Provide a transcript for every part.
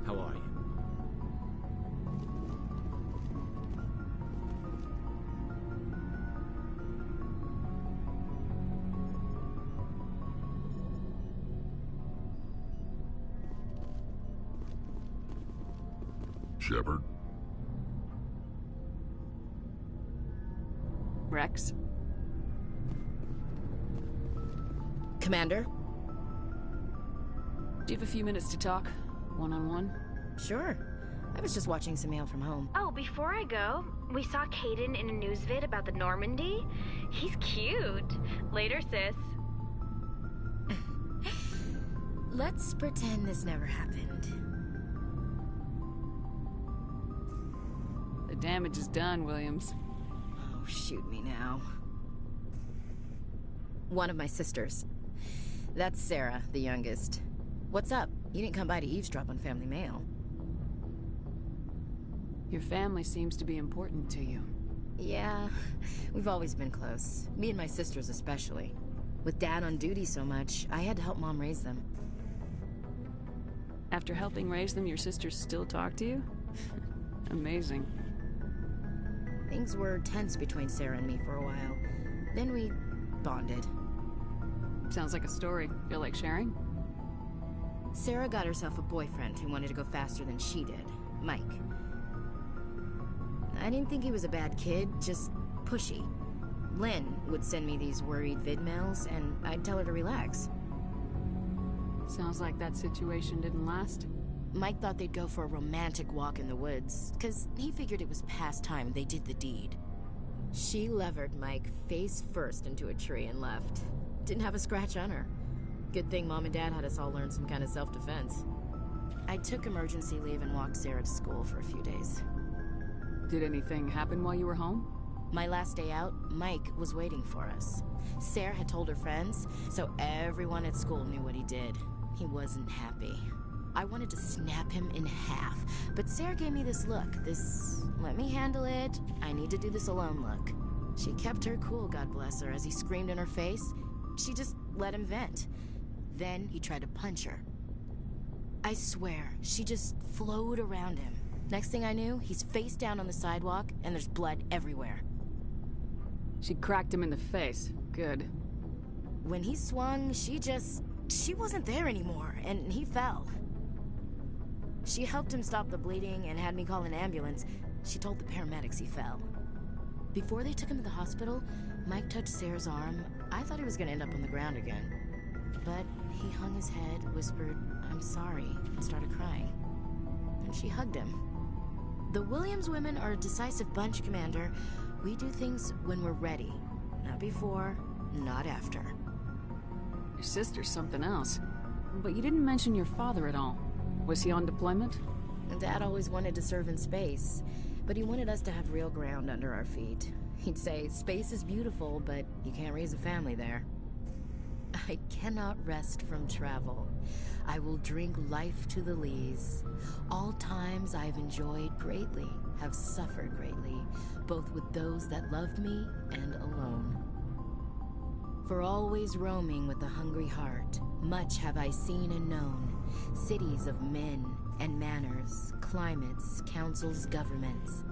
How are you? Shepard? Rex? Commander? Do you have a few minutes to talk? One-on-one? Sure. I was just watching some mail from home. Oh, before I go, we saw Caden in a news vid about the Normandy. He's cute. Later, sis. Let's pretend this never happened. The damage is done, Williams. Oh, shoot me now. One of my sisters. That's Sarah, the youngest. What's up? You didn't come by to eavesdrop on family mail. Your family seems to be important to you. Yeah, we've always been close. Me and my sisters especially. With Dad on duty so much, I had to help Mom raise them. After helping raise them, your sisters still talk to you? Amazing. Things were tense between Sarah and me for a while. Then we bonded. Sounds like a story. Feel like sharing? Sarah got herself a boyfriend who wanted to go faster than she did, Mike. I didn't think he was a bad kid, just pushy. Lynn would send me these worried vid mails, and I'd tell her to relax. Sounds like that situation didn't last. Mike thought they'd go for a romantic walk in the woods, because he figured it was past time they did the deed. She levered Mike face first into a tree and left. Didn't have a scratch on her. Good thing Mom and Dad had us all learn some kind of self-defense. I took emergency leave and walked Sarah to school for a few days. Did anything happen while you were home? My last day out, Mike was waiting for us. Sarah had told her friends, so everyone at school knew what he did. He wasn't happy. I wanted to snap him in half, but Sarah gave me this look, this let me handle it, I need to do this alone look. She kept her cool, God bless her, as he screamed in her face. She just let him vent. Then he tried to punch her. I swear, she just flowed around him. Next thing I knew, he's face down on the sidewalk, and there's blood everywhere. She cracked him in the face. Good. When he swung, she wasn't there anymore, and he fell. She helped him stop the bleeding and had me call an ambulance. She told the paramedics he fell. Before they took him to the hospital, Mike touched Sarah's arm. I thought he was gonna end up on the ground again. But he hung his head, whispered, "I'm sorry," and started crying. And she hugged him. The Williams women are a decisive bunch, Commander. We do things when we're ready. Not before, not after. Your sister's something else. But you didn't mention your father at all. Was he on deployment? Dad always wanted to serve in space, but he wanted us to have real ground under our feet. He'd say, space is beautiful, but you can't raise a family there. I cannot rest from travel. I will drink life to the lees. All times I've enjoyed greatly, have suffered greatly, both with those that loved me and alone. For always roaming with a hungry heart, much have I seen and known, cities of men and manners, climates, councils, governments.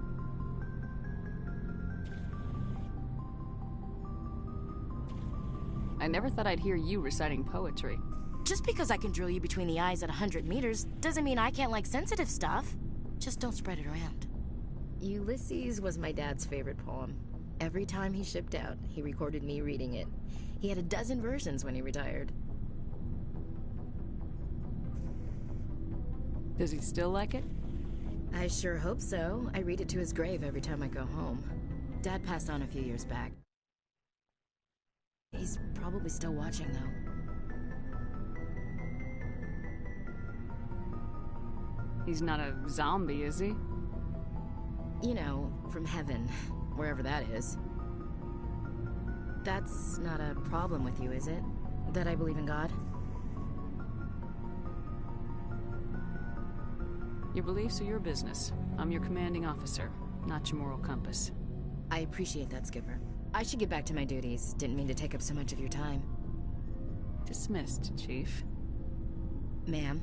I never thought I'd hear you reciting poetry. Just because I can drill you between the eyes at 100 meters doesn't mean I can't like sensitive stuff. Just don't spread it around. Ulysses was my dad's favorite poem. Every time he shipped out, he recorded me reading it. He had a dozen versions when he retired. Does he still like it? I sure hope so. I read it to his grave every time I go home. Dad passed on a few years back. He's probably still watching, though. He's not a zombie, is he? You know, from heaven, wherever that is. That's not a problem with you, is it? That I believe in God? Your beliefs are your business. I'm your commanding officer, not your moral compass. I appreciate that, Skipper. I should get back to my duties. Didn't mean to take up so much of your time. Dismissed, Chief. Ma'am?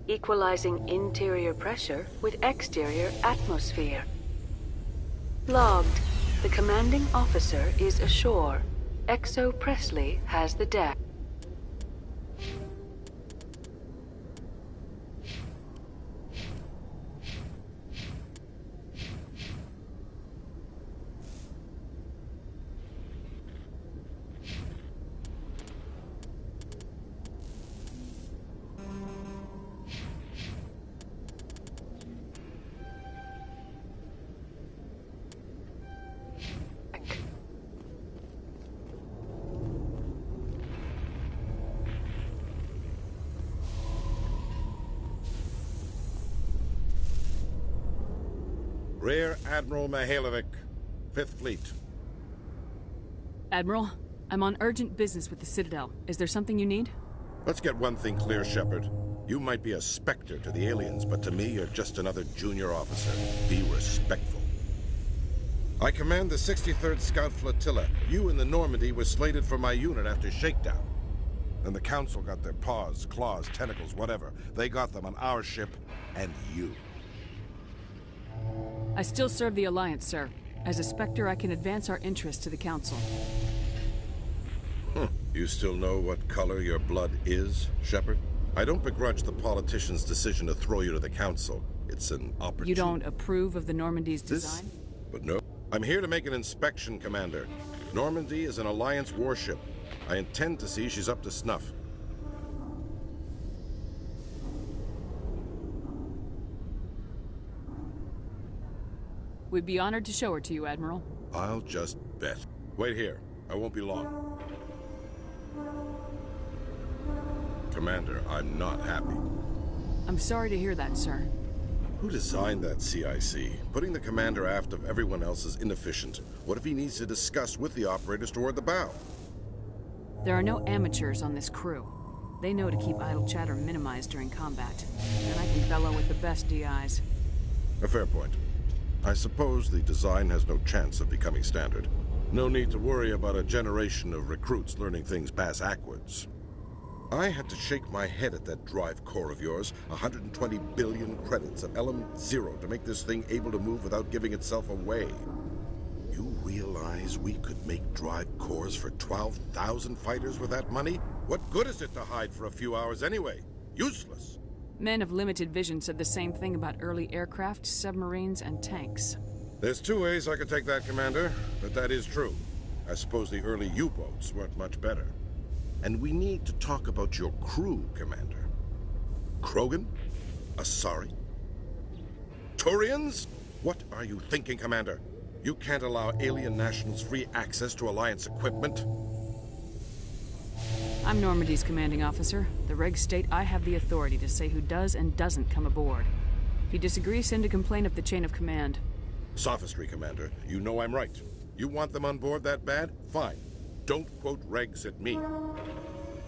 equalizing interior pressure with exterior atmosphere. Logged. The commanding officer is ashore. Exo Presley has the deck. Rear Admiral Mihailovic, 5th Fleet. Admiral, I'm on urgent business with the Citadel. Is there something you need? Let's get one thing clear, Shepard. You might be a specter to the aliens, but to me, you're just another junior officer. Be respectful. I command the 63rd Scout Flotilla. You and the Normandy were slated for my unit after shakedown. Then the Council got their paws, claws, tentacles, whatever. They got them on our ship, and you. I still serve the Alliance, sir. As a Spectre, I can advance our interests to the Council. You still know what color your blood is, Shepard? I don't begrudge the politician's decision to throw you to the Council. It's an opportunity. You don't approve of the Normandy's design? But no. I'm here to make an inspection, Commander. Normandy is an Alliance warship. I intend to see she's up to snuff. We'd be honored to show her to you, Admiral. I'll just bet. Wait here. I won't be long. Commander, I'm not happy. I'm sorry to hear that, sir. Who designed that CIC? Putting the commander aft of everyone else is inefficient. What if he needs to discuss with the operators toward the bow? There are no amateurs on this crew. They know to keep idle chatter minimized during combat. And I can bellow with the best DIs. A fair point. I suppose the design has no chance of becoming standard. No need to worry about a generation of recruits learning things bass-ackwards. I had to shake my head at that drive core of yours. 120 billion credits of LM0 to make this thing able to move without giving itself away. You realize we could make drive cores for 12,000 fighters with that money? What good is it to hide for a few hours anyway? Useless. Men of limited vision said the same thing about early aircraft, submarines, and tanks. There's two ways I could take that, Commander, but that is true. I suppose the early U-boats weren't much better. And we need to talk about your crew, Commander. Krogan? Asari? Turians? What are you thinking, Commander? You can't allow alien nationals free access to Alliance equipment. I'm Normandy's commanding officer. The regs state I have the authority to say who does and doesn't come aboard. If you disagree, send a complaint up the chain of command. Sophistry, Commander. You know I'm right. You want them on board that bad? Fine. Don't quote regs at me.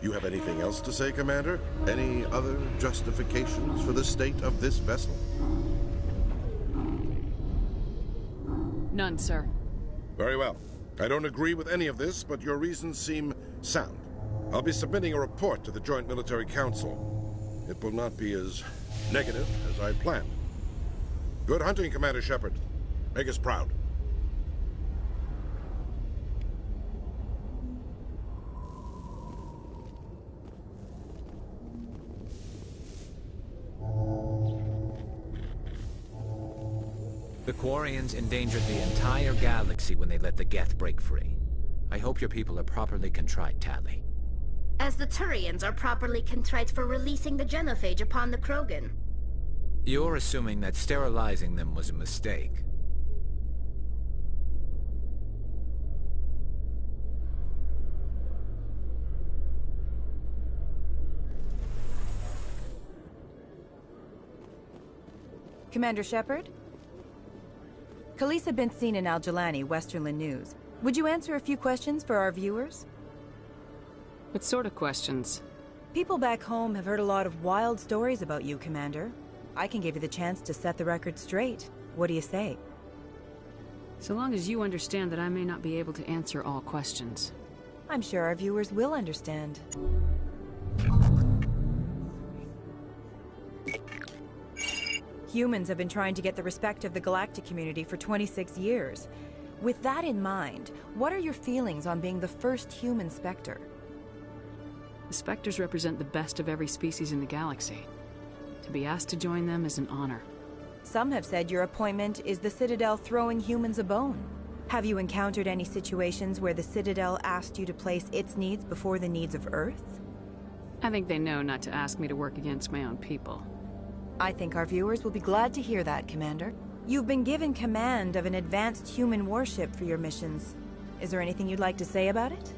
You have anything else to say, Commander? Any other justifications for the state of this vessel? None, sir. Very well. I don't agree with any of this, but your reasons seem sound. I'll be submitting a report to the Joint Military Council. It will not be as negative as I planned. Good hunting, Commander Shepard. Make us proud. The Quarians endangered the entire galaxy when they let the Geth break free. I hope your people are properly contrite, Tali. As the Turians are properly contrite for releasing the genophage upon the Krogan. You're assuming that sterilizing them was a mistake. Commander Shepard? Khaleesa been seen in Al-Jalani, Westerland News. Would you answer a few questions for our viewers? What sort of questions? People back home have heard a lot of wild stories about you, Commander. I can give you the chance to set the record straight. What do you say? So long as you understand that I may not be able to answer all questions. I'm sure our viewers will understand. Humans have been trying to get the respect of the galactic community for 26 years. With that in mind, what are your feelings on being the first human Spectre? The Spectres represent the best of every species in the galaxy. To be asked to join them is an honor. Some have said your appointment is the Citadel throwing humans a bone. Have you encountered any situations where the Citadel asked you to place its needs before the needs of Earth? I think they know not to ask me to work against my own people. I think our viewers will be glad to hear that, Commander. You've been given command of an advanced human warship for your missions. Is there anything you'd like to say about it?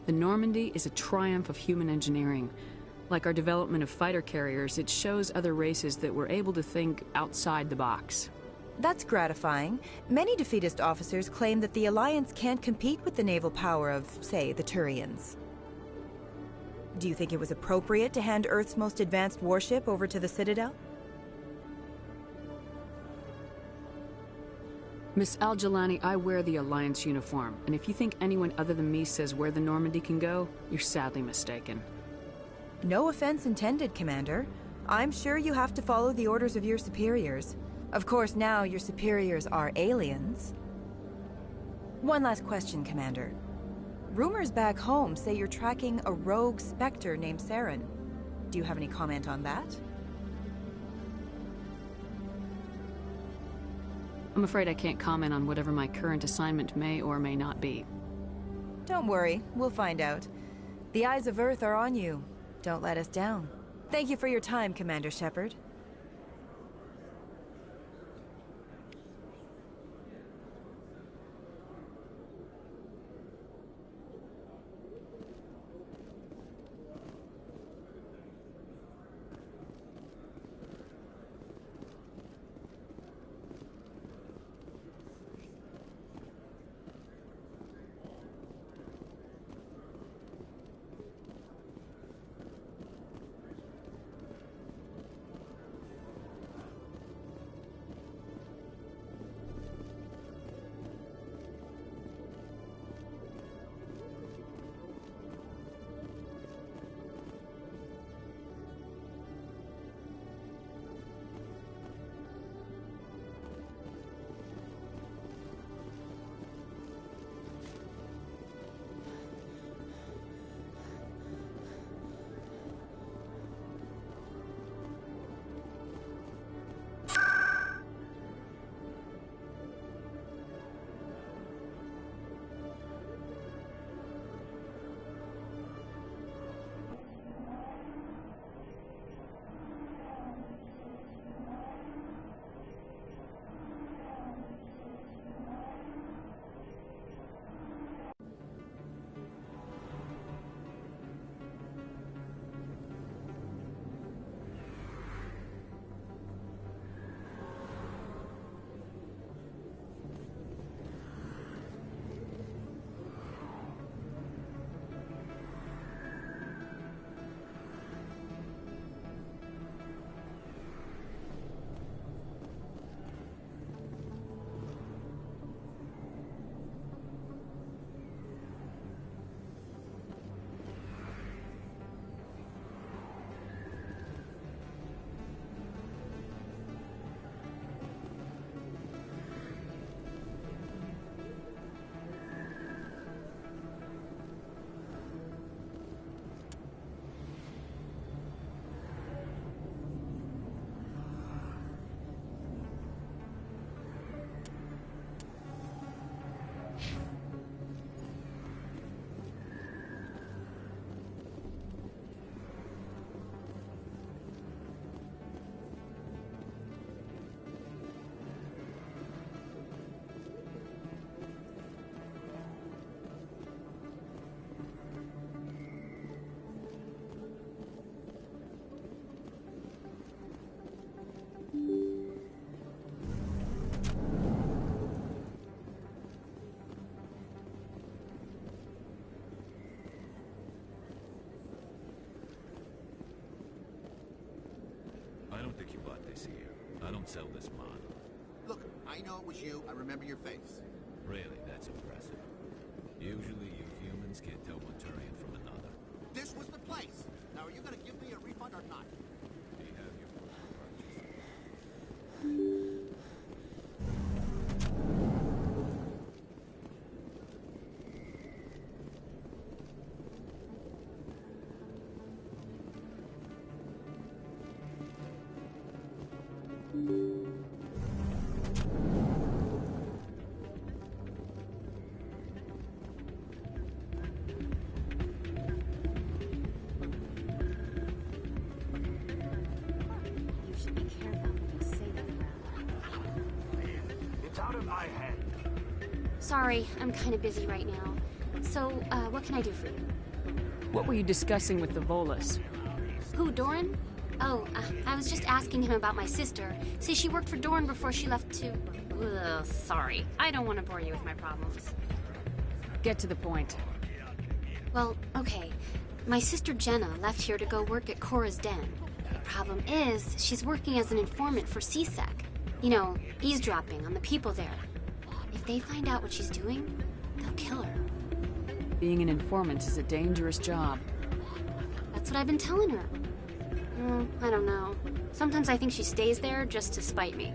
The Normandy is a triumph of human engineering. Like our development of fighter carriers, it shows other races that we're able to think outside the box. That's gratifying. Many defeatist officers claim that the Alliance can't compete with the naval power of, say, the Turians. Do you think it was appropriate to hand Earth's most advanced warship over to the Citadel? Miss Al-Jalani, I wear the Alliance uniform, and if you think anyone other than me says where the Normandy can go, you're sadly mistaken. No offense intended, Commander. I'm sure you have to follow the orders of your superiors. Of course, now your superiors are aliens. One last question, Commander. Rumors back home say you're tracking a rogue Spectre named Saren. Do you have any comment on that? I'm afraid I can't comment on whatever my current assignment may or may not be. Don't worry, we'll find out. The eyes of Earth are on you. Don't let us down. Thank you for your time, Commander Shepard. I don't sell this mod. Look, I know it was you. I remember your face. Really, that's impressive. Usually you humans can't tell one Turian from another. This was the place. Now, are you gonna give me a refund or not? Do you have your purchase? You should be careful when you say that around. It's out of my head. Sorry, I'm kind of busy right now. So, what can I do for you? What were you discussing with the Volus? Who, Doran? Oh, I was just asking him about my sister. See, she worked for Doran before she left to... Ugh, sorry. I don't want to bore you with my problems. Get to the point. Well, okay. My sister Jenna left here to go work at Cora's Den. The problem is, she's working as an informant for CSEC. You know, eavesdropping on the people there. If they find out what she's doing, they'll kill her. Being an informant is a dangerous job. That's what I've been telling her. I don't know. Sometimes I think she stays there just to spite me.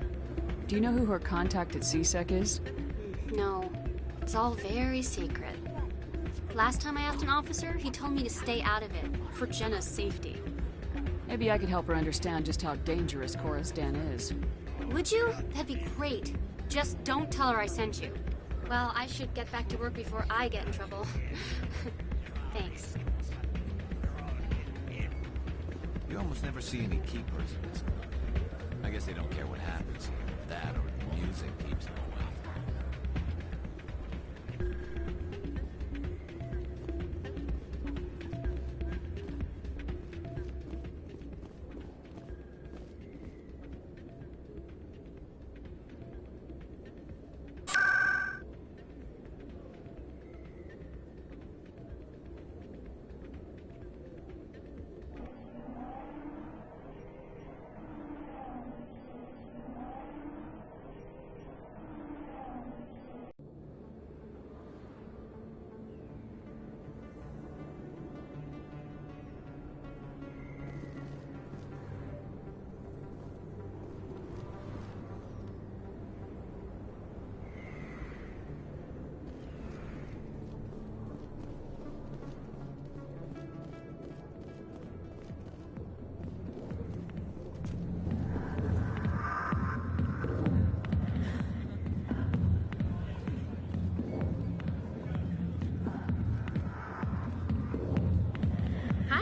Do you know who her contact at CSEC is? No. It's all very secret. Last time I asked an officer, he told me to stay out of it, for Jenna's safety. Maybe I could help her understand just how dangerous Cora's Den is. Would you? That'd be great. Just don't tell her I sent you. Well, I should get back to work before I get in trouble. Thanks. You almost never see any keepers in this club. I guess they don't care what happens here. That or the music keeps them away.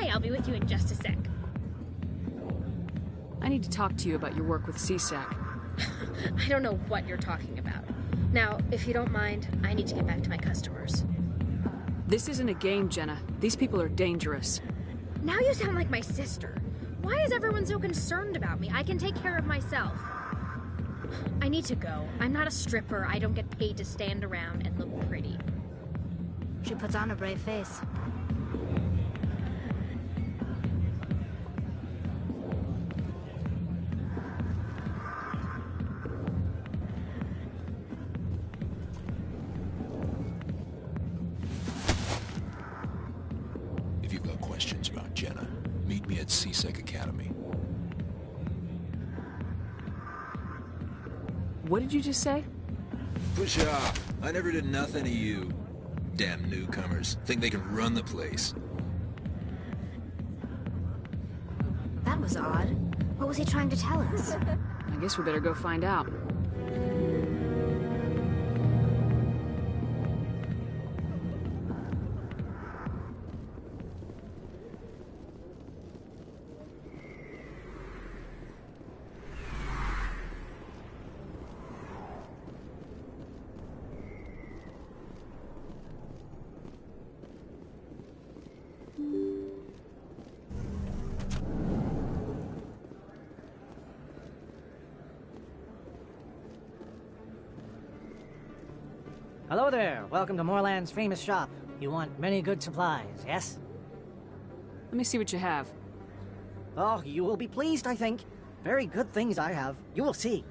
I'll be with you in just a sec. I need to talk to you about your work with CSEC. I don't know what you're talking about. Now, if you don't mind, I need to get back to my customers. This isn't a game, Jenna. These people are dangerous. Now you sound like my sister. Why is everyone so concerned about me? I can take care of myself. I need to go. I'm not a stripper. I don't get paid to stand around and look pretty. She puts on a brave face. If you've got questions about Jenna, meet me at CSEC Academy. What did you just say? Push off. I never did nothing to you. Damn newcomers. Think they can run the place. That was odd. What was he trying to tell us? I guess we better go find out. Hello there. Welcome to Moorland's famous shop. You want many good supplies, yes? Let me see what you have. Oh, you will be pleased, I think. Very good things I have. You will see.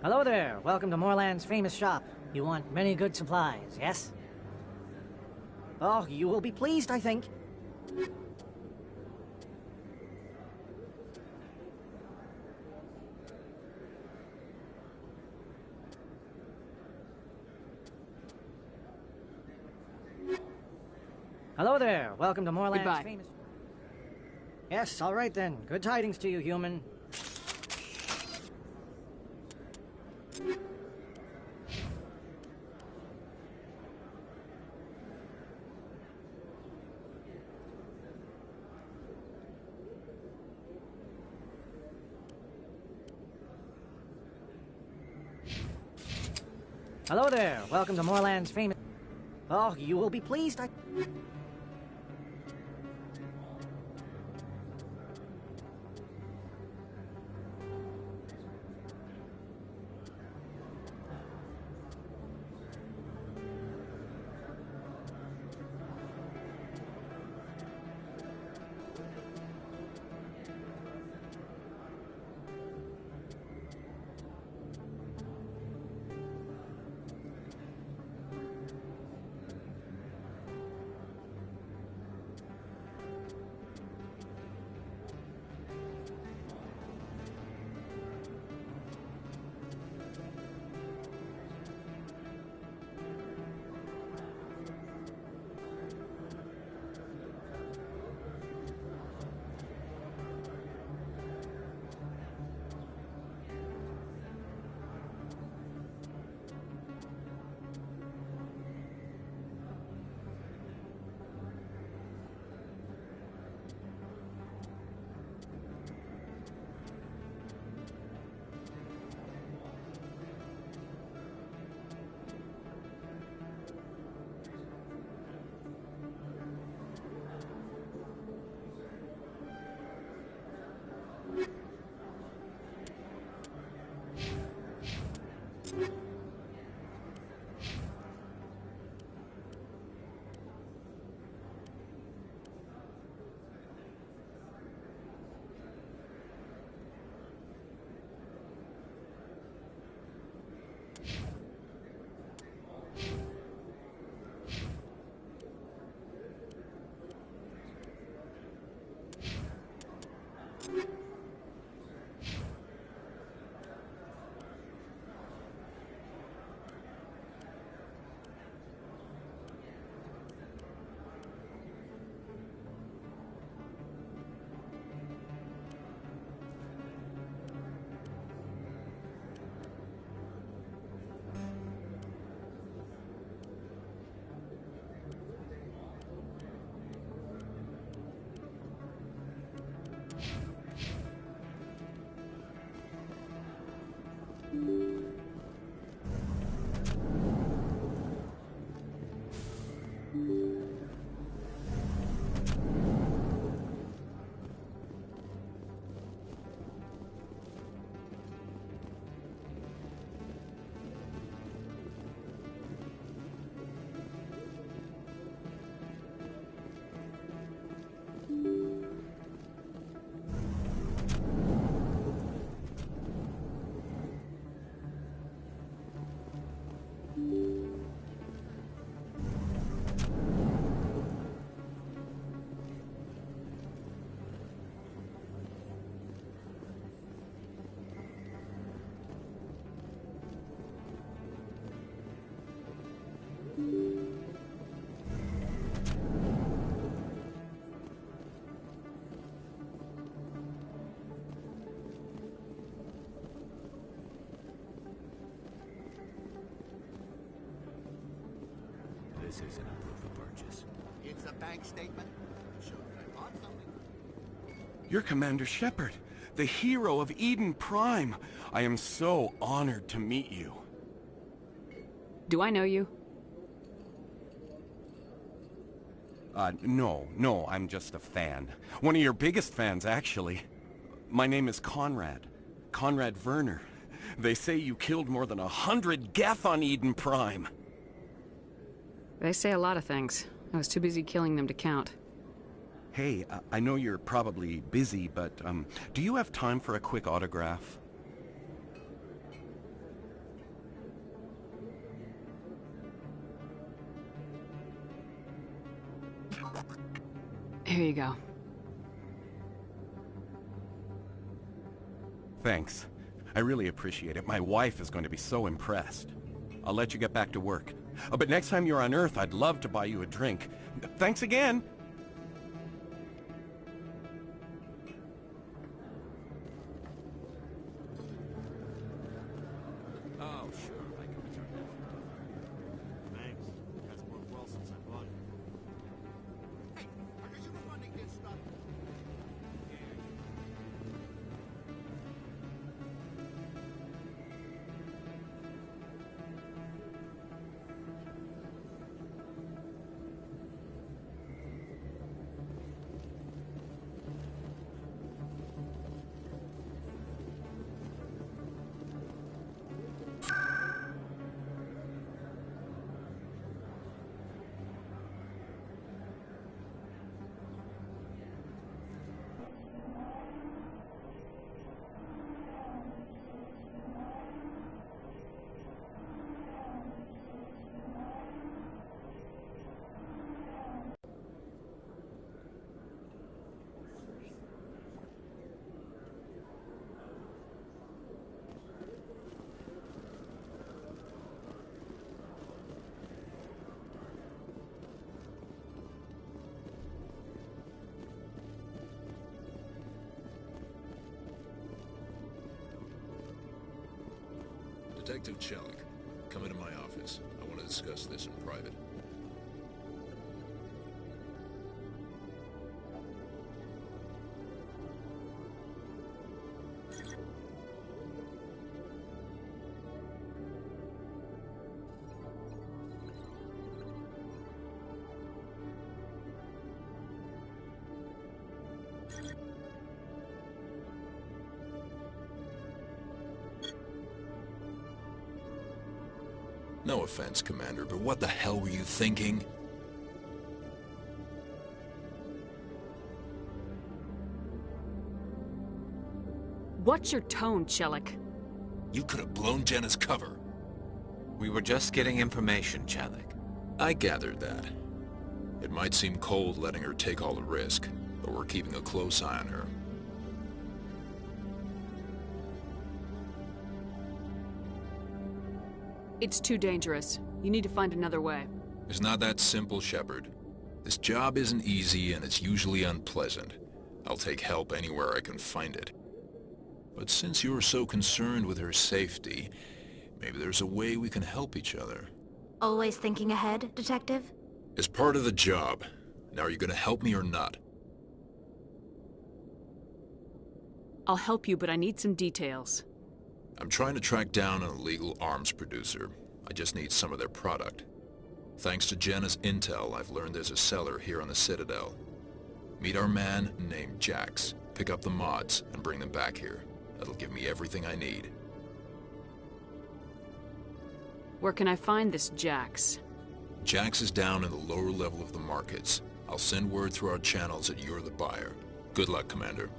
Hello there. Welcome to Moorland's famous shop. You want many good supplies, yes? Oh, you will be pleased, I think. Hello there. Welcome to Moorland's Goodbye. famous... Yes, all right then. Good tidings to you, human. Hello there. Welcome to Moorland's famous... Oh, you will be pleased, I... isn't a proof of purchase. It's a bank statement. Shows I bought something. You're Commander Shepard, the hero of Eden Prime. I am so honored to meet you. Do I know you? No, I'm just a fan. One of your biggest fans, actually. My name is Conrad. Conrad Werner. They say you killed more than 100 Geth on Eden Prime. They say a lot of things. I was too busy killing them to count. Hey, I know you're probably busy, but, do you have time for a quick autograph? Here you go. Thanks. I really appreciate it. My wife is going to be so impressed. I'll let you get back to work. But next time you're on Earth, I'd love to buy you a drink. Thanks again! Oh, sure, I can return that. Thanks. That's worked well since I bought it. Hey, are you running this stuff? Detective Chelik, come into my office. I want to discuss this in private. No offense, Commander, but what the hell were you thinking? What's your tone, Chelik? You could have blown Jenna's cover. We were just getting information, Chelik. I gathered that. It might seem cold letting her take all the risk, but we're keeping a close eye on her. It's too dangerous. You need to find another way. It's not that simple, Shepard. This job isn't easy and it's usually unpleasant. I'll take help anywhere I can find it. But since you're so concerned with her safety, maybe there's a way we can help each other. Always thinking ahead, Detective? It's part of the job. Now are you gonna help me or not? I'll help you, but I need some details. I'm trying to track down an illegal arms producer. I just need some of their product. Thanks to Jenna's intel, I've learned there's a seller here on the Citadel. Meet our man named Jax. Pick up the mods and bring them back here. That'll give me everything I need. Where can I find this Jax? Jax is down in the lower level of the markets. I'll send word through our channels that you're the buyer. Good luck, Commander.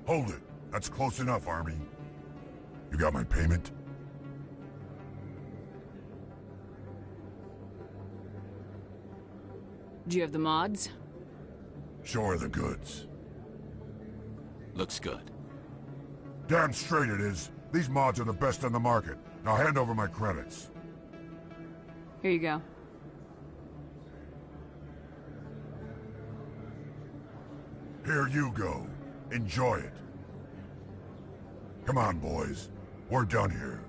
Hold it. That's close enough, Army. You got my payment? Do you have the mods? Show her the goods. Looks good. Damn straight it is. These mods are the best on the market. Now hand over my credits. Here you go. Here you go. Enjoy it. Come on, boys. We're done here.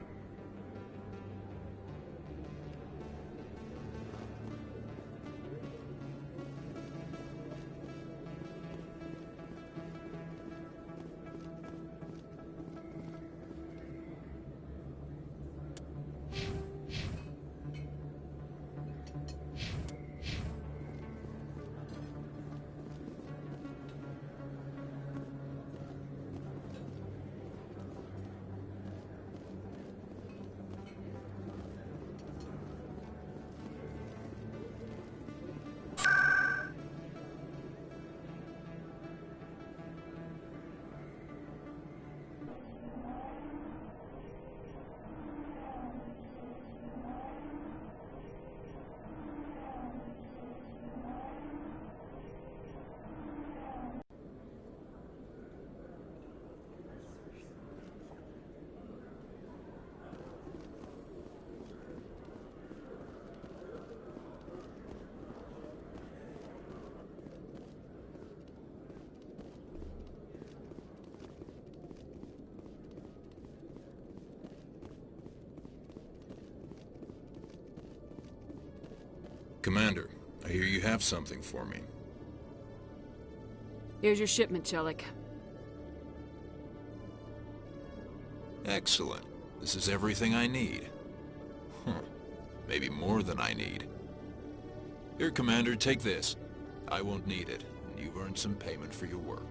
Commander, I hear you have something for me. Here's your shipment, Chelik. Excellent. This is everything I need. Maybe more than I need. Here, Commander, take this. I won't need it, and you've earned some payment for your work.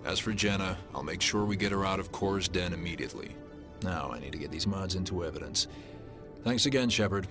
As for Jenna, I'll make sure we get her out of Kor's den immediately. Now, I need to get these mods into evidence. Thanks again, Shepard.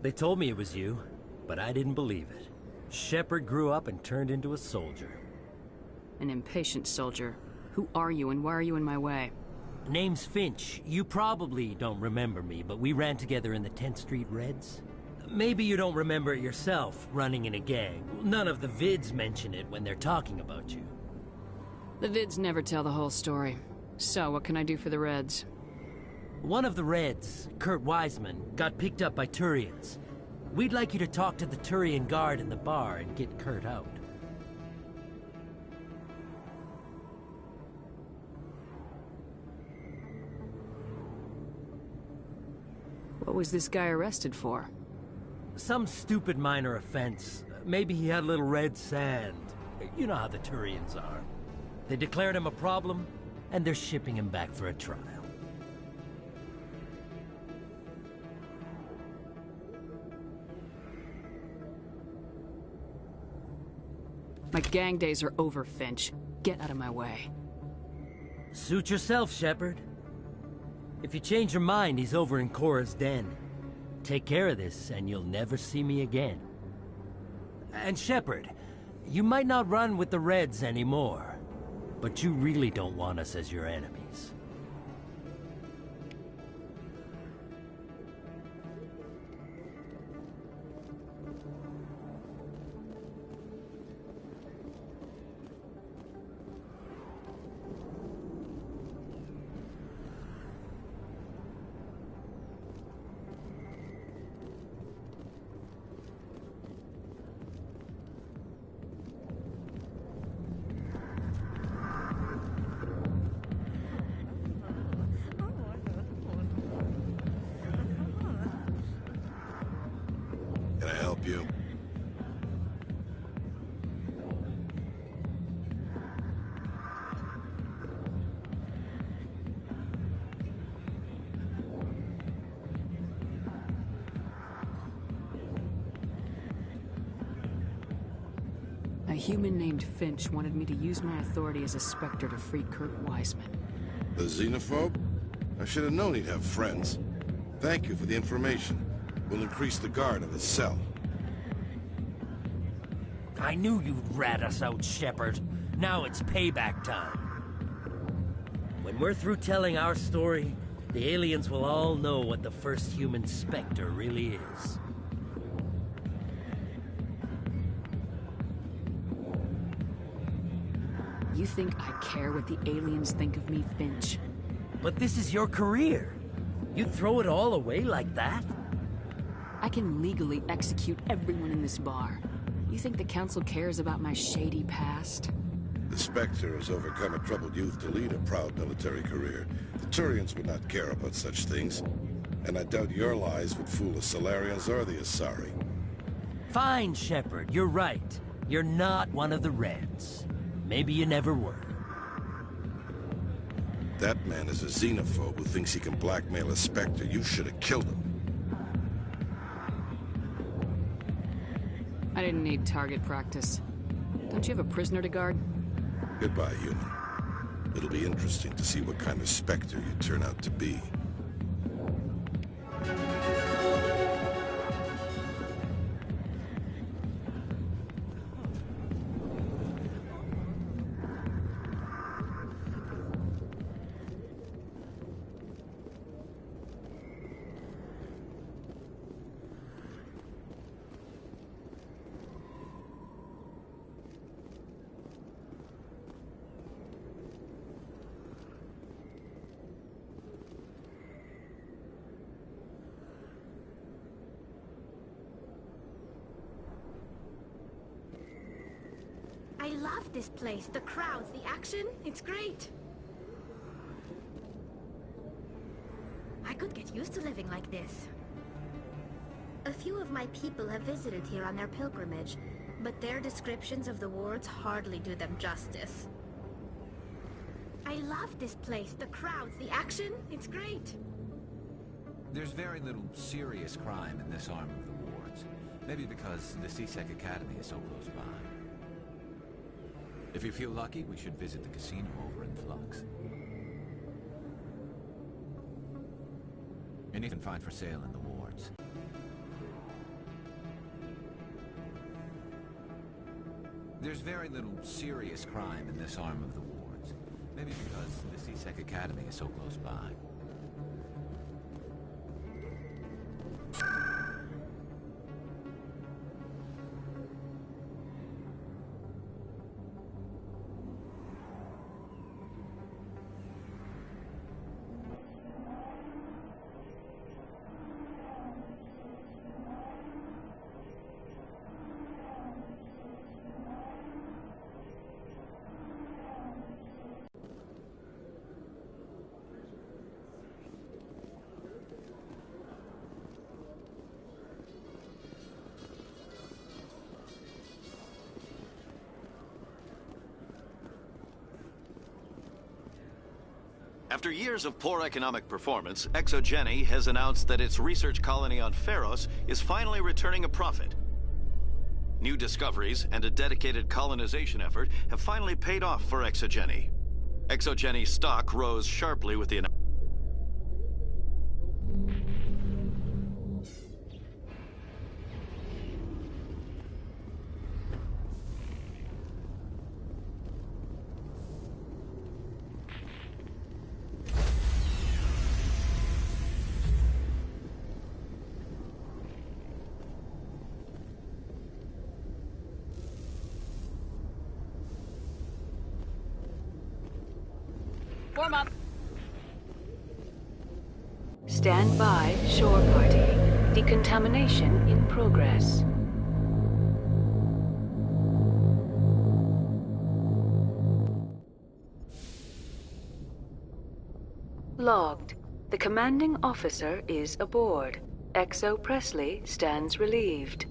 They told me it was you, but I didn't believe it. Shepard grew up and turned into a soldier. An impatient soldier. Who are you and why are you in my way? Name's Finch. You probably don't remember me, but we ran together in the 10th Street Reds. Maybe you don't remember it yourself, running in a gang. None of the vids mention it when they're talking about you. The vids never tell the whole story. So, what can I do for the Reds? One of the Reds, Kurt Wiseman, got picked up by Turians. We'd like you to talk to the Turian guard in the bar and get Kurt out. What was this guy arrested for? Some stupid minor offense. Maybe he had a little red sand. You know how the Turians are. They declared him a problem, and they're shipping him back for a trial. My gang days are over, Finch. Get out of my way. Suit yourself, Shepard. If you change your mind, he's over in Kor's den. Take care of this, and you'll never see me again. And Shepard, you might not run with the Reds anymore, but you really don't want us as your enemies. human named Finch wanted me to use my authority as a Spectre to free Kurt Wiseman. The xenophobe? I should have known he'd have friends. Thank you for the information. We'll increase the guard of his cell. I knew you'd rat us out, Shepard. Now it's payback time. When we're through telling our story, the aliens will all know what the first human Spectre really is. You think I care what the aliens think of me, Finch? But this is your career. You'd throw it all away like that? I can legally execute everyone in this bar. You think the Council cares about my shady past? The Spectre has overcome a troubled youth to lead a proud military career. The Turians would not care about such things. And I doubt your lies would fool the Solarians or the Asari. Fine, Shepard, you're right. You're not one of the Reds. Maybe you never were. That man is a xenophobe who thinks he can blackmail a Spectre. You should have killed him. I didn't need target practice. Don't you have a prisoner to guard? Goodbye, human. It'll be interesting to see what kind of Spectre you turn out to be. I love this place. The crowds, the action, it's great. I could get used to living like this. A few of my people have visited here on their pilgrimage, but their descriptions of the wards hardly do them justice. I love this place. The crowds, the action, it's great. There's very little serious crime in this arm of the wards. Maybe because the CSEC Academy is so close by. If you feel lucky, we should visit the casino over in Flux. Anything find for sale in the wards. There's very little serious crime in this arm of the wards. Maybe because the CSEC Academy is so close by. After years of poor economic performance, Exogeny has announced that its research colony on Pharos is finally returning a profit. New discoveries and a dedicated colonization effort have finally paid off for Exogeny. Exogeny's stock rose sharply with the announcement. Warm up. Stand by, shore party. Decontamination in progress. Logged. The commanding officer is aboard. Exo Presley stands relieved.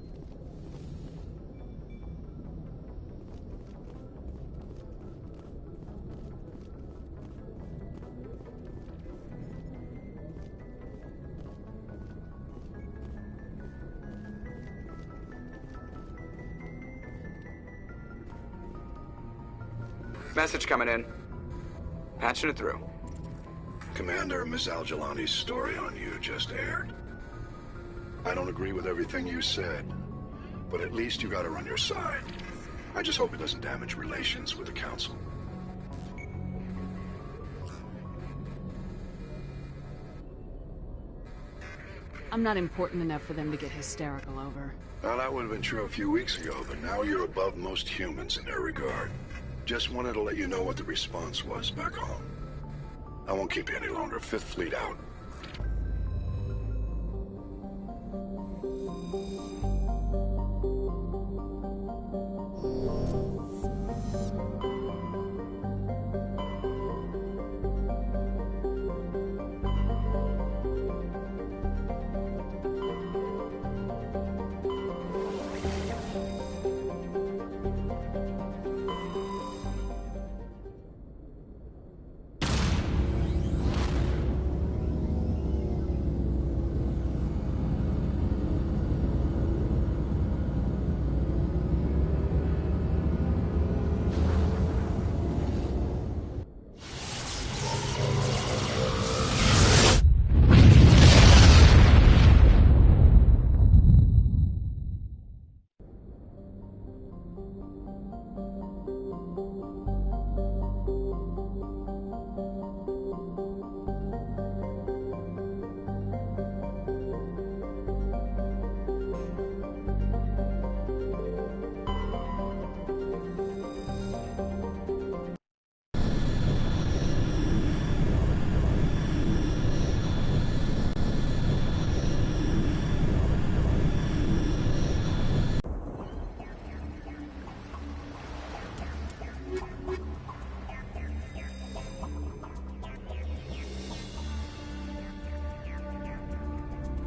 Message coming in. Patching it through. Commander, Miss Al-Jalani's story on you just aired. I don't agree with everything you said, but at least you got her on your side. I just hope it doesn't damage relations with the Council. I'm not important enough for them to get hysterical over. Well, that would have been true a few weeks ago, but now you're above most humans in their regard. Just wanted to let you know what the response was back home. I won't keep you any longer. Fifth Fleet out.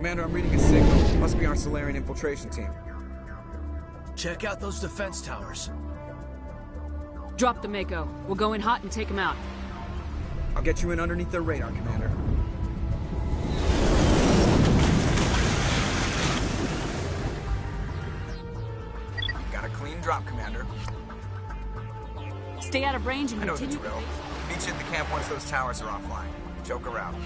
Commander, I'm reading a signal. Must be our Solarian infiltration team. Check out those defense towers. Drop the Mako. We'll go in hot and take them out. I'll get you in underneath their radar, Commander. Got a clean drop, Commander. Stay out of range and I know the continue. drill. Meet you at the camp once those towers are offline. Joke around.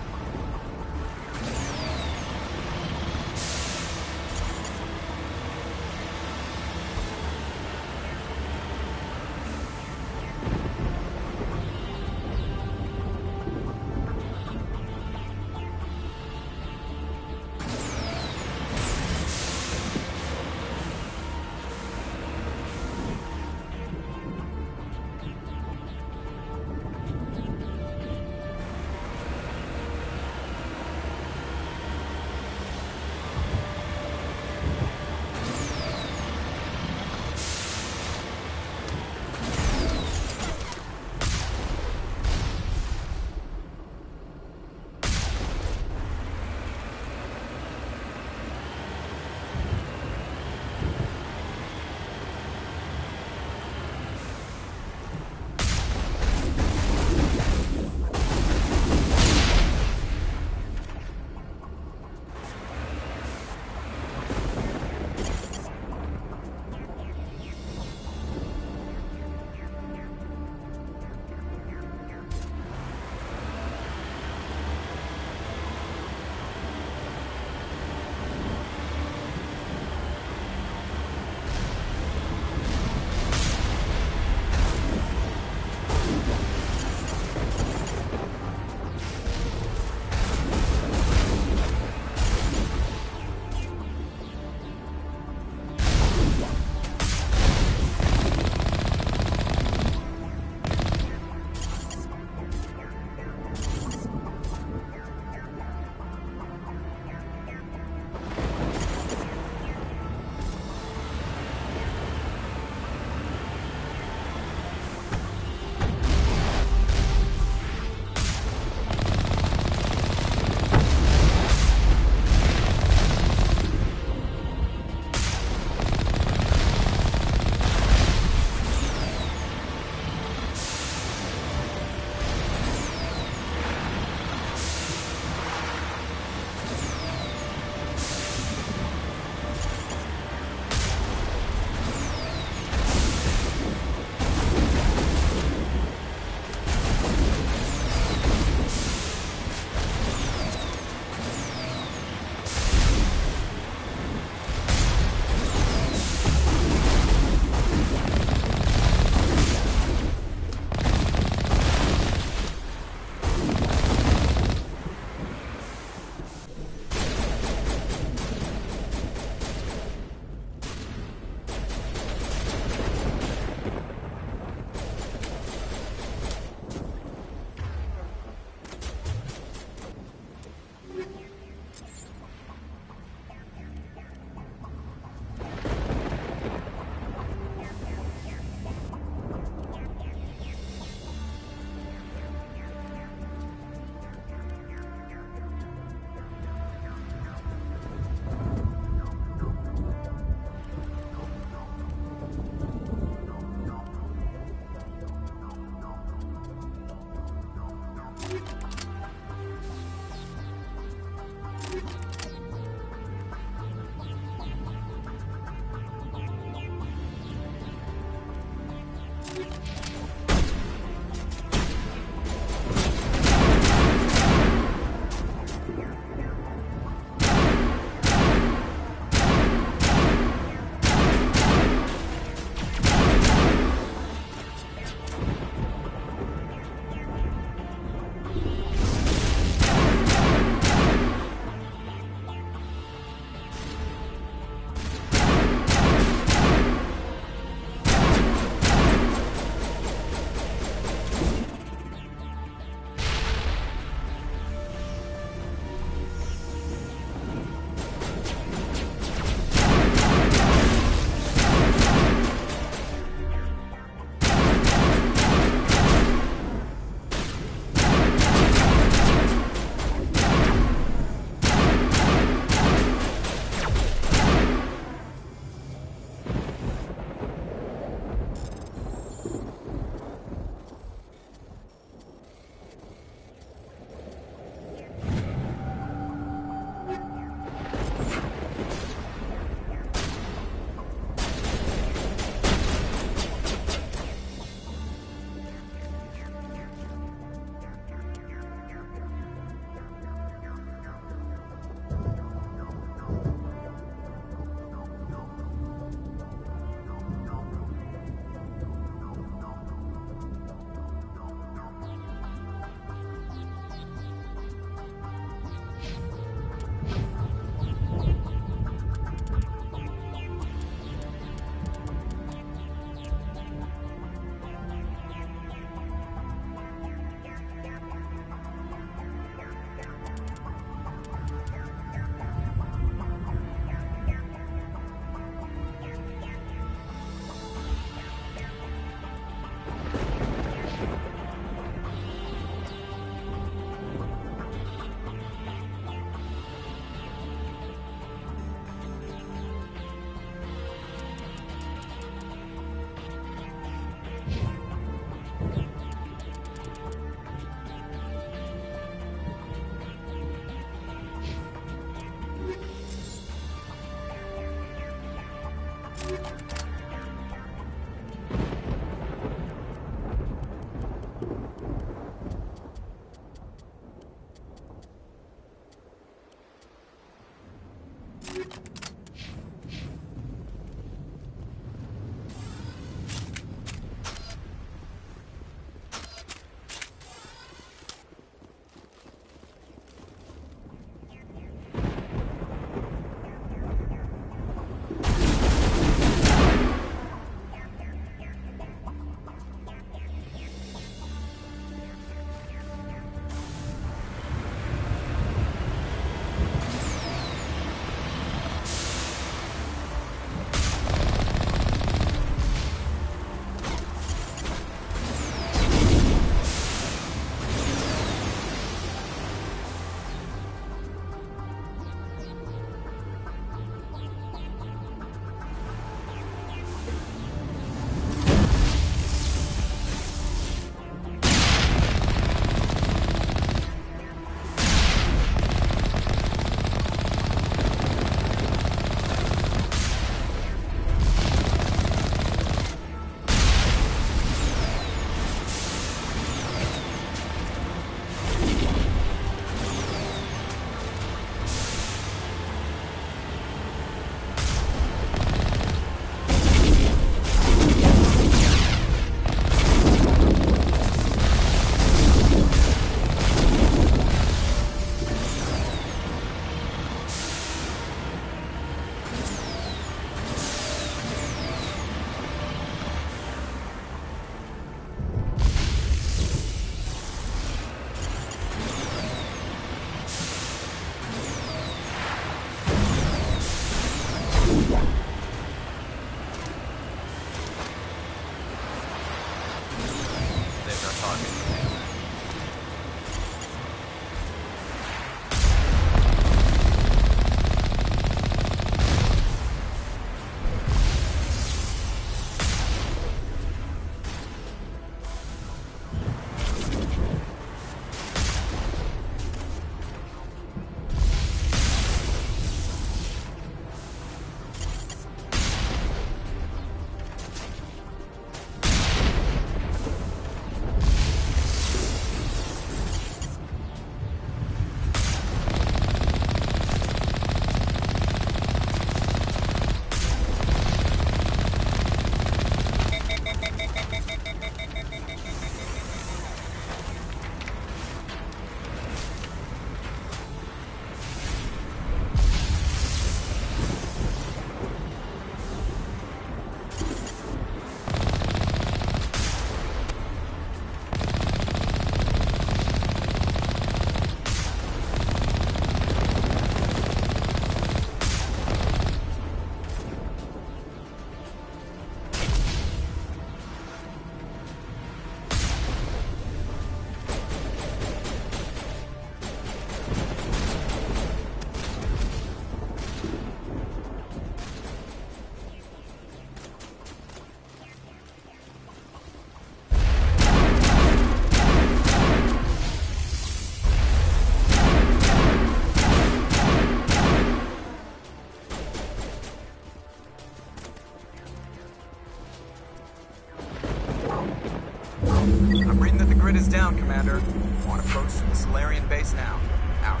I'm reading that the grid is down, Commander. On approach to the Solarian base now. Out.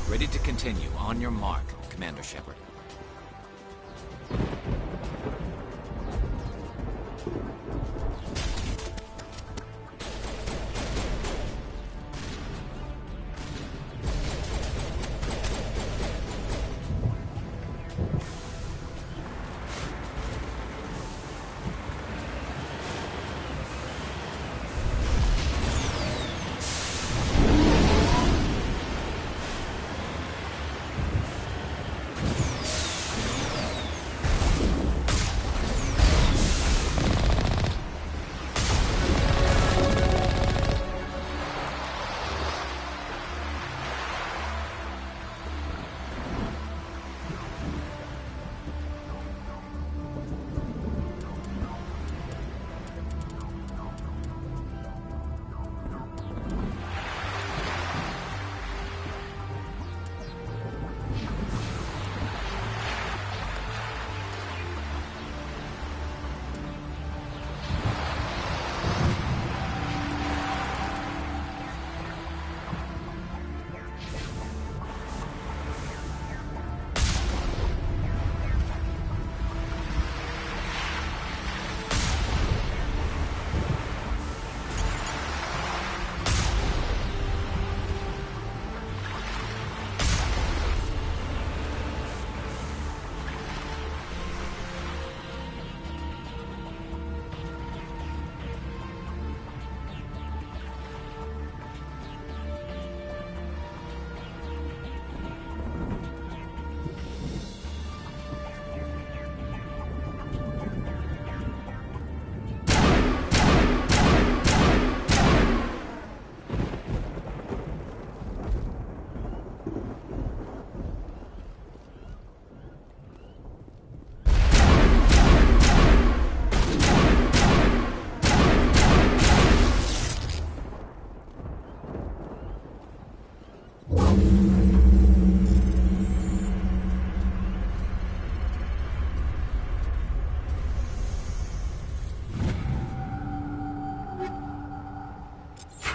Ready to continue. On your mark, Commander Shepard.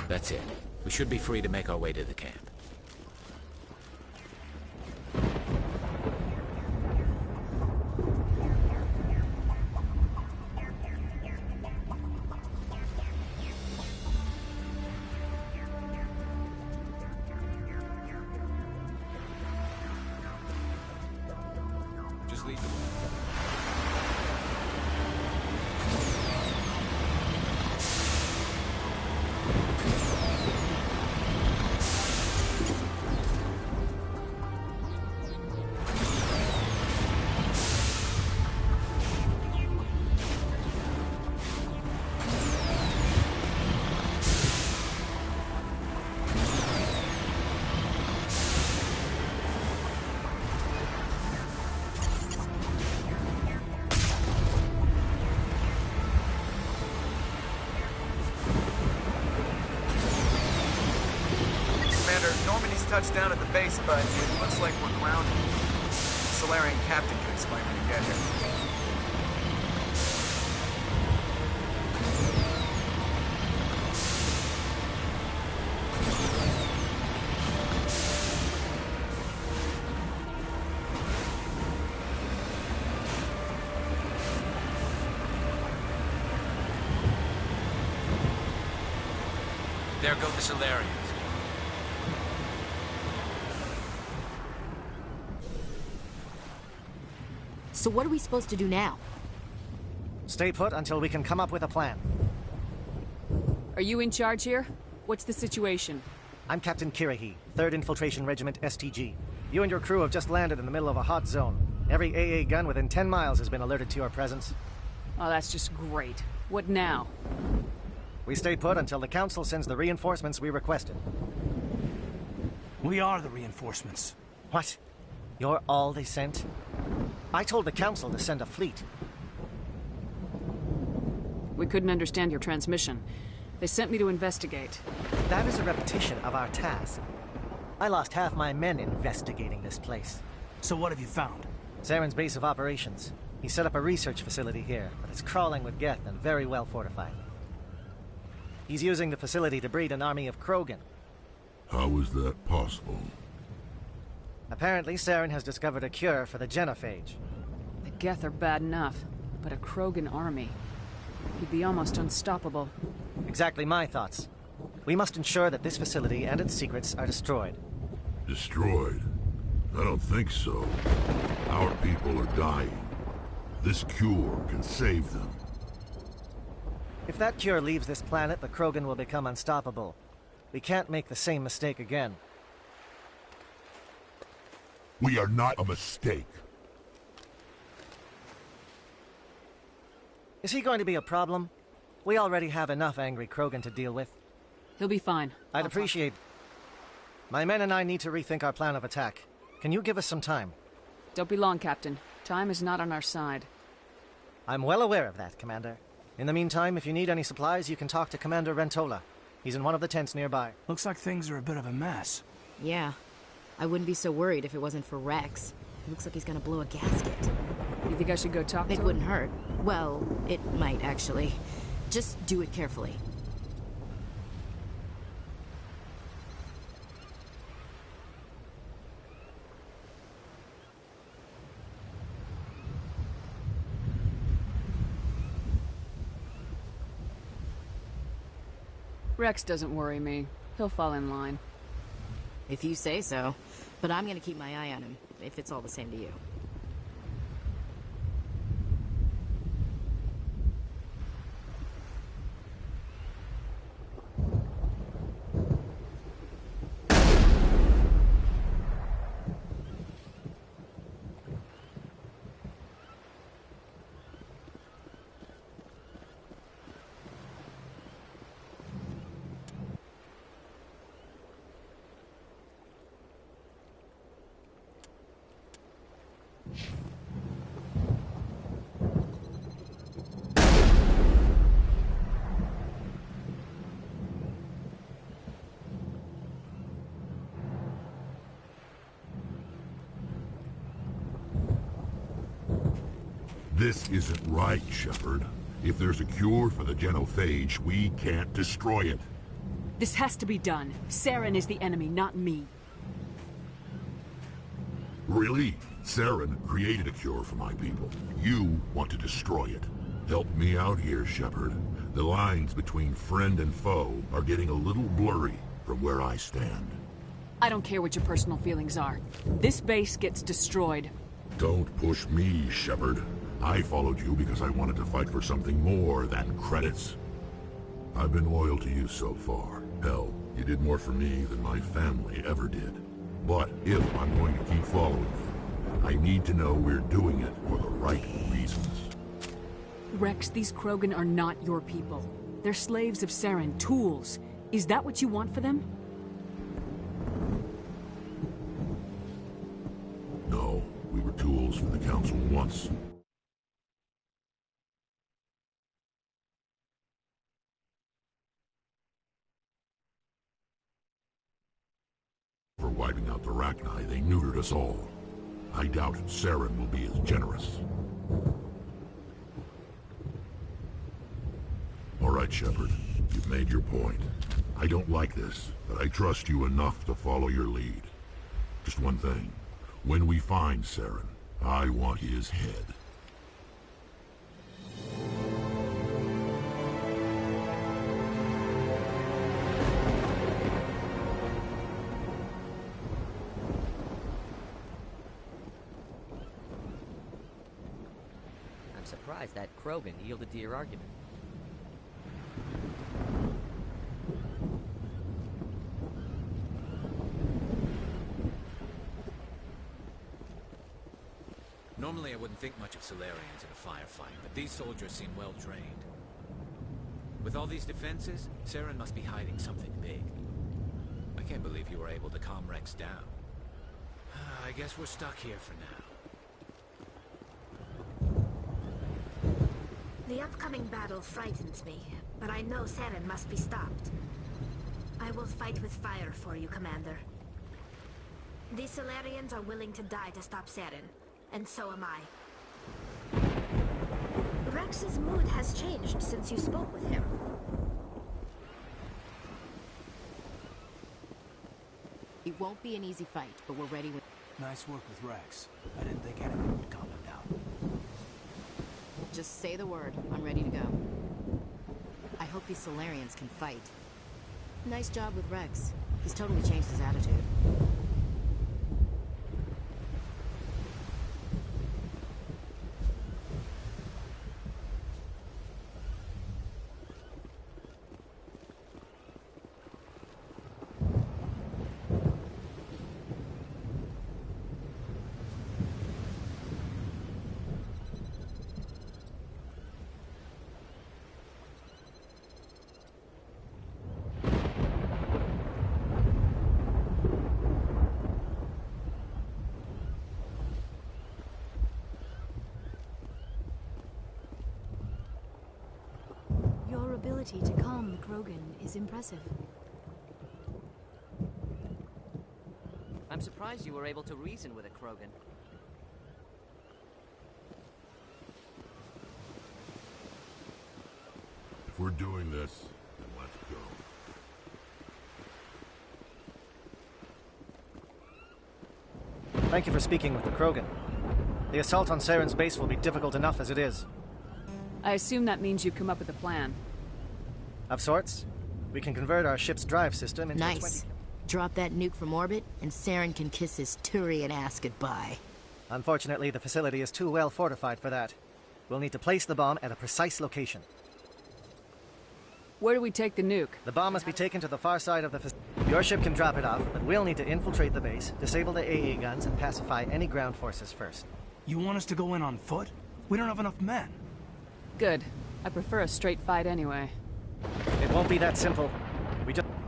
That's it. We should be free to make our way to the camp. Just lead the way. Touched down at the base, but it looks like we're grounded. Solarian captain can explain when you get here. There go the Solarians. So what are we supposed to do now? Stay put until we can come up with a plan. Are you in charge here? What's the situation? I'm Captain Kirahi, 3rd Infiltration Regiment STG. You and your crew have just landed in the middle of a hot zone. Every AA gun within 10 miles has been alerted to your presence. Oh, that's just great. What now? We stay put until the Council sends the reinforcements we requested. We are the reinforcements. What? You're all they sent? I told the Council to send a fleet. We couldn't understand your transmission. They sent me to investigate. That is a repetition of our task. I lost half my men investigating this place. So what have you found? Saren's base of operations. He set up a research facility here, but it's crawling with Geth and very well fortified. He's using the facility to breed an army of Krogan. How is that possible? Apparently, Saren has discovered a cure for the genophage. The Geth are bad enough, but a Krogan army. He'd be almost unstoppable. Exactly my thoughts. We must ensure that this facility and its secrets are destroyed. Destroyed? I don't think so. Our people are dying. This cure can save them. If that cure leaves this planet, the Krogan will become unstoppable. We can't make the same mistake again. We are not a mistake. Is he going to be a problem? We already have enough angry Krogan to deal with. He'll be fine. I'd appreciate... My men and I need to rethink our plan of attack. Can you give us some time? Don't be long, Captain. Time is not on our side. I'm well aware of that, Commander. In the meantime, if you need any supplies, you can talk to Commander Rentola. He's in one of the tents nearby. Looks like things are a bit of a mess. Yeah. I wouldn't be so worried if it wasn't for Rex. It looks like he's gonna blow a gasket. You think I should go talk to him? It wouldn't hurt. Well, it might, actually. Just do it carefully. Rex doesn't worry me. He'll fall in line. If you say so. But I'm gonna keep my eye on him, if it's all the same to you. This isn't right, Shepard. If there's a cure for the genophage, we can't destroy it. This has to be done. Saren is the enemy, not me. Really? Saren created a cure for my people. You want to destroy it. Help me out here, Shepard. The lines between friend and foe are getting a little blurry from where I stand. I don't care what your personal feelings are. This base gets destroyed. Don't push me, Shepard. I followed you because I wanted to fight for something more than credits. I've been loyal to you so far. Hell, you did more for me than my family ever did. But if I'm going to keep following you, I need to know we're doing it for the right reasons. Rex, these Krogan are not your people. They're slaves of Saren, tools. Is that what you want for them? No, we were tools for the Council once. For wiping out the Rachni, they neutered us all. I doubt Saren will be as generous. All right, Shepard. You've made your point. I don't like this, but I trust you enough to follow your lead. Just one thing. When we find Saren, I want his head. I'm surprised that Krogan yielded to your argument. Normally I wouldn't think much of Solarians in a firefight, but these soldiers seem well trained. With all these defenses, Saren must be hiding something big. I can't believe you were able to calm Rex down. I guess we're stuck here for now. The upcoming battle frightens me, but I know Saren must be stopped. I will fight with fire for you, Commander. These Solarians are willing to die to stop Saren, and so am I. Rex's mood has changed since you spoke with him. It won't be an easy fight, but we're ready with... Nice work with Rex. I didn't think anything would calm him down. Just say the word. I'm ready to go. I hope these Solarians can fight. Nice job with Rex. He's totally changed his attitude. Your ability to calm the Krogan is impressive. I'm surprised you were able to reason with a Krogan. If we're doing this, then let's go. Thank you for speaking with the Krogan. The assault on Saren's base will be difficult enough as it is. I assume that means you've come up with a plan. Of sorts. We can convert our ship's drive system into Nice. Drop that nuke from orbit, and Saren can kiss his Turian ass goodbye. Unfortunately, the facility is too well fortified for that. We'll need to place the bomb at a precise location. Where do we take the nuke? The bomb must be taken to the far side of the facility. Your ship can drop it off, but we'll need to infiltrate the base, disable the AA guns, and pacify any ground forces first. You want us to go in on foot? We don't have enough men. Good. I prefer a straight fight anyway. It won't be that simple.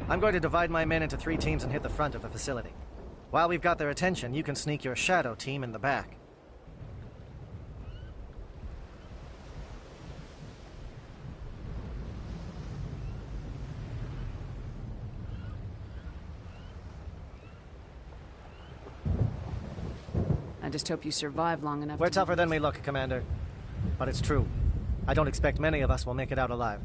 I'm going to divide my men into 3 teams and hit the front of the facility. While we've got their attention, you can sneak your shadow team in the back. I just hope you survive long enough. We're tougher than we look, Commander. But it's true. I don't expect many of us will make it out alive.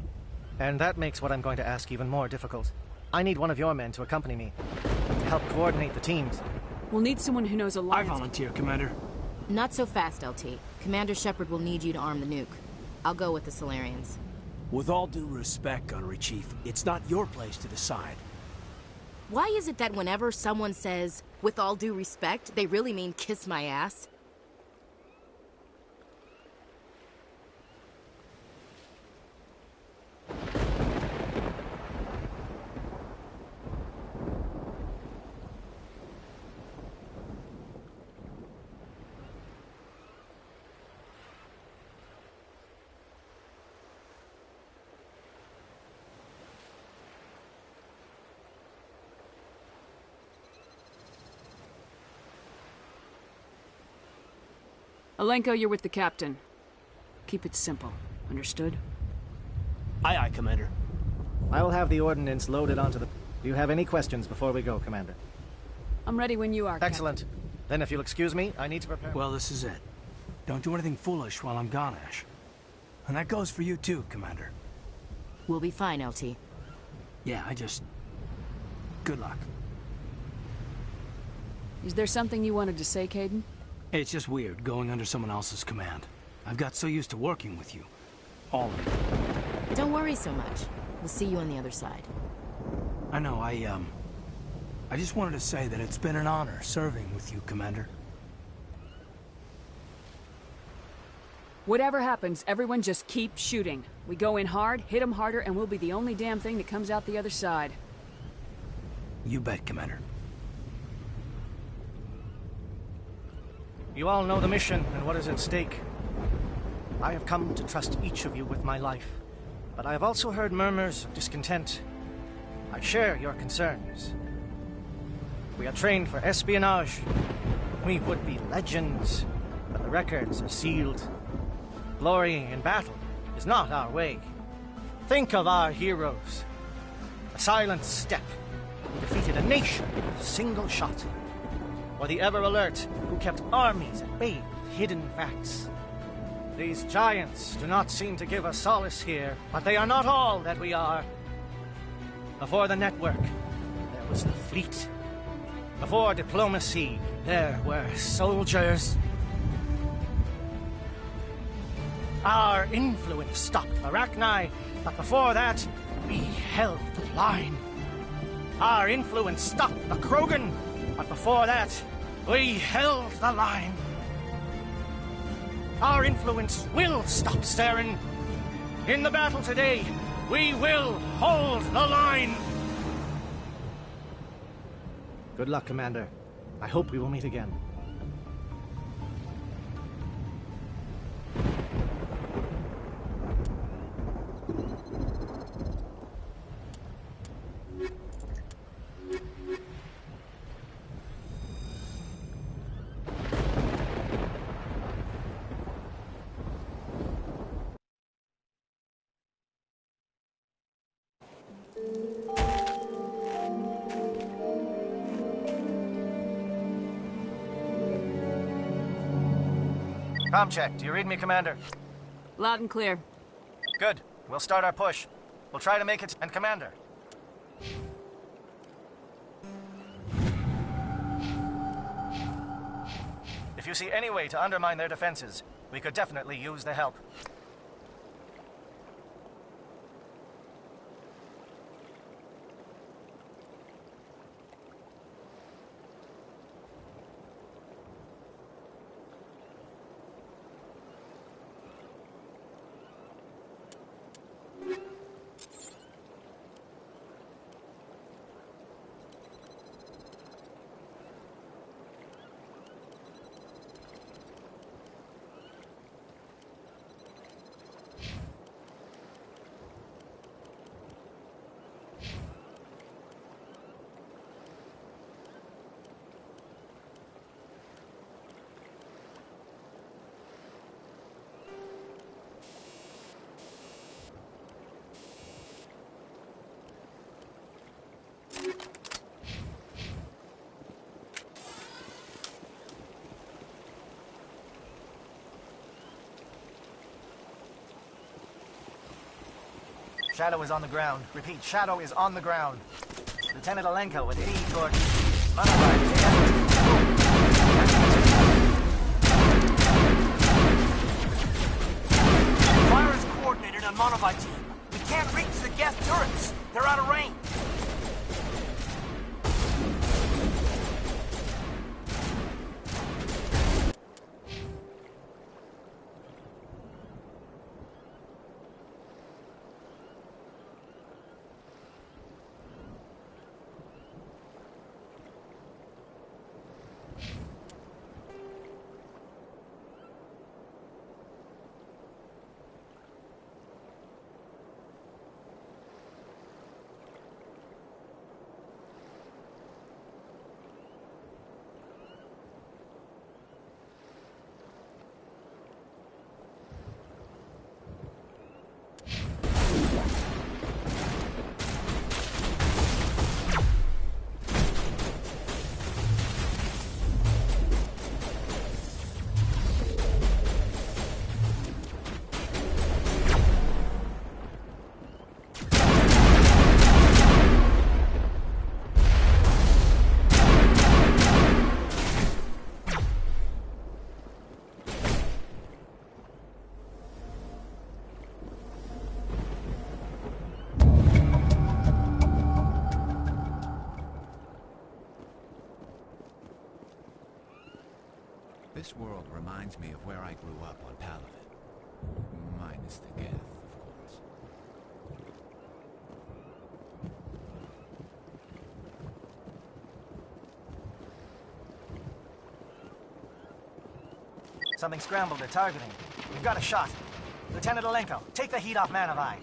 And that makes what I'm going to ask even more difficult. I need one of your men to accompany me, to help coordinate the teams. We'll need someone who knows Alliance... I volunteer, Commander. Not so fast, LT. Commander Shepard will need you to arm the nuke. I'll go with the Solarians. With all due respect, Gunnery Chief, it's not your place to decide. Why is it that whenever someone says, with all due respect, they really mean kiss my ass? Alenko, you're with the captain. Keep it simple. Understood? Aye, aye, Commander. I will have the ordnance loaded onto the... Do you have any questions before we go, Commander? I'm ready when you are, Excellent. Captain. Then if you'll excuse me, I need to prepare... Well, this is it. Don't do anything foolish while I'm gone, Ash. And that goes for you too, Commander. We'll be fine, LT. Yeah, good luck. Is there something you wanted to say, Caden? It's just weird, going under someone else's command. I've got so used to working with you. All of you. Don't worry so much. We'll see you on the other side. I know, I just wanted to say that it's been an honor serving with you, Commander. Whatever happens, everyone just keep shooting. We go in hard, hit them harder, and we'll be the only damn thing that comes out the other side. You bet, Commander. You all know the mission and what is at stake. I have come to trust each of you with my life, but I have also heard murmurs of discontent. I share your concerns. We are trained for espionage. We would be legends, but the records are sealed. Glory in battle is not our way. Think of our heroes. A silent step who defeated a nation with a single shot. Or the ever-alert who kept armies at bay with hidden facts. These giants do not seem to give us solace here, but they are not all that we are. Before the network, there was the fleet. Before diplomacy, there were soldiers. Our influence stopped Arachni, but before that, we held the line. Our influence stopped the Krogan, but before that, we held the line. Our influence will stop Saren. In the battle today, we will hold the line. Good luck, Commander. I hope we will meet again. Comm check. Do you read me, Commander? Loud and clear. Good. We'll start our push. We'll try to make it... And Commander. If you see any way to undermine their defenses, we could definitely use the help. Shadow is on the ground. Repeat, Shadow is on the ground. Lieutenant Alenko with feed toward Monolith. Fire is coordinated on Monolith team. We can't reach the Geth turrets. They're out of range. This world reminds me of where I grew up on Palaven. Minus the Geth, of course. Something scrambled at targeting. We've got a shot. Lieutenant Alenko, take the heat off Manavai.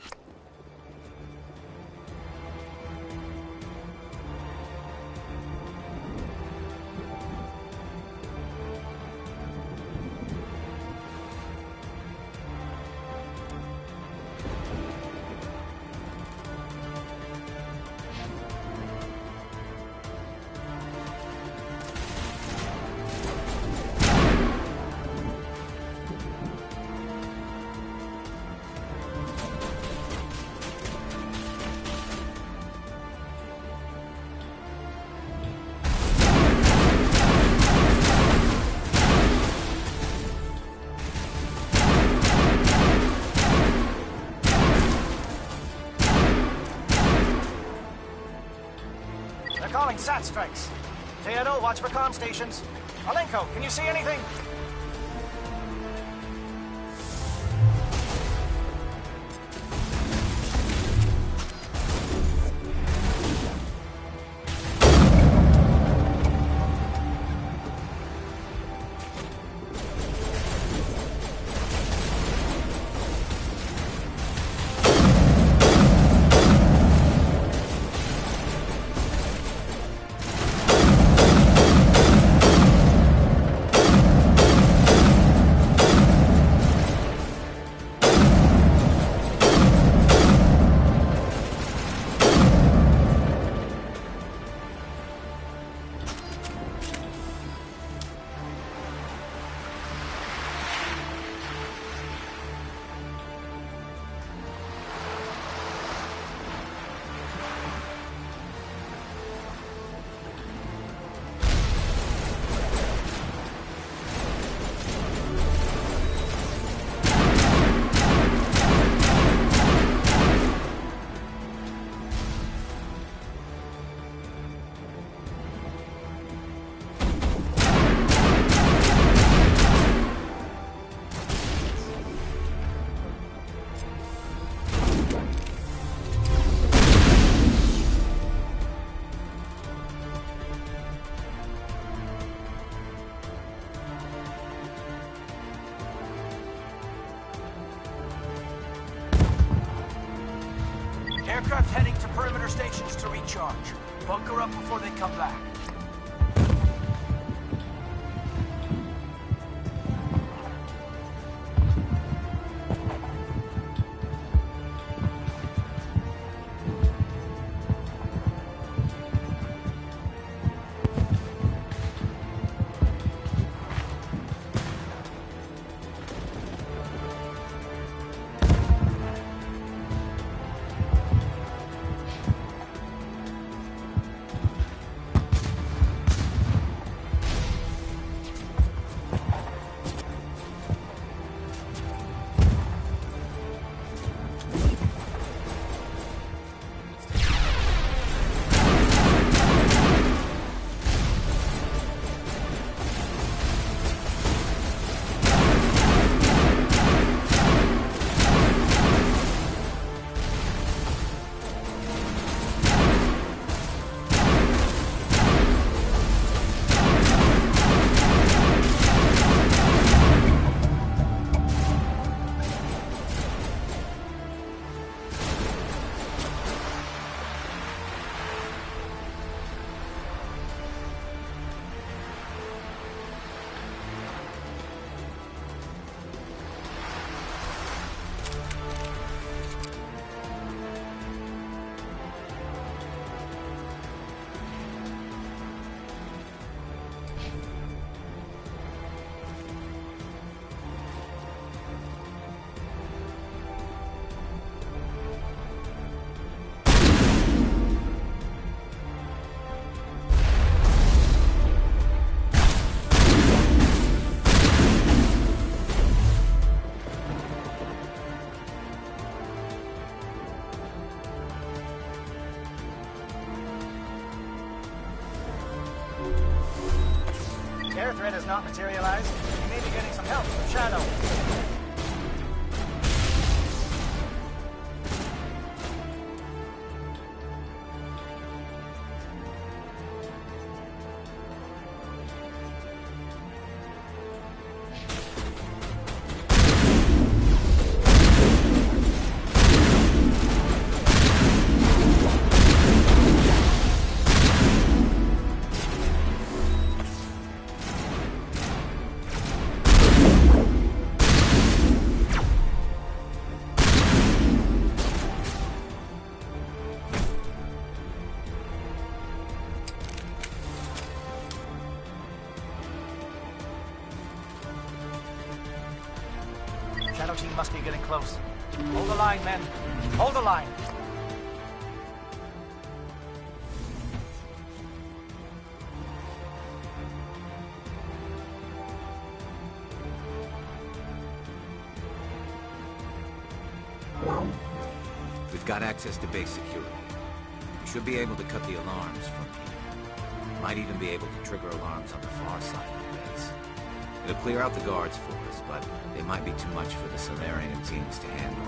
Calling SAT strikes. Theodore, watch for comm stations. Alenko, can you see anything? Aircraft heading to perimeter stations to recharge. Bunker up before they come back. materialize, you may be getting some help from Shadow. Shadow team must be getting close. Hold the line, men. Hold the line. We've got access to base security. We should be able to cut the alarms from here. Might even be able to trigger alarms on the far side of the base. It'll clear out the guards for us, but they might be too much for the Solarian teams to handle.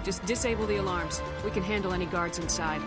Just disable the alarms. We can handle any guards inside.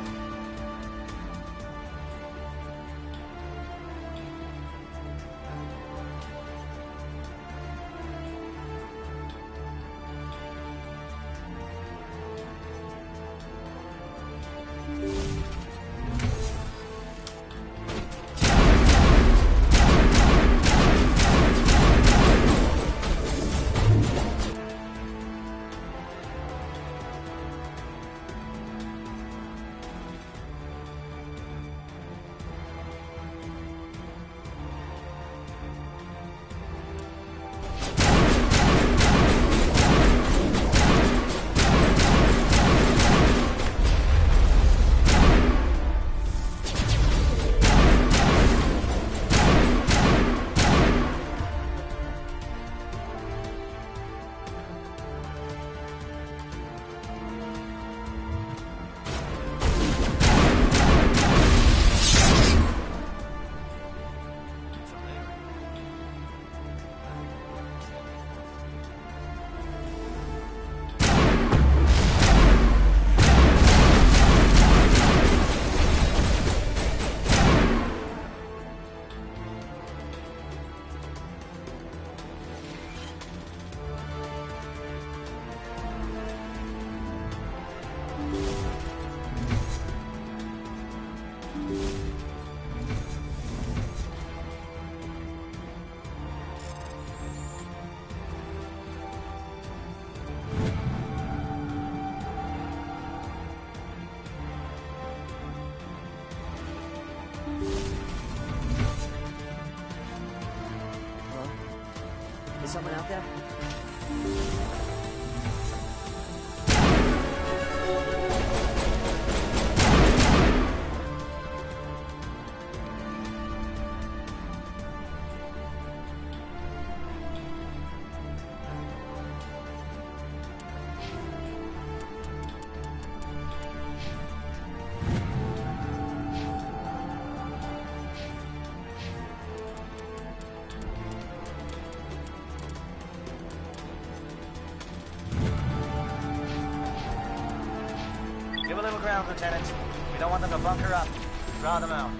Is someone out there? Give a little ground, Lieutenant. We don't want them to bunker up. Draw them out.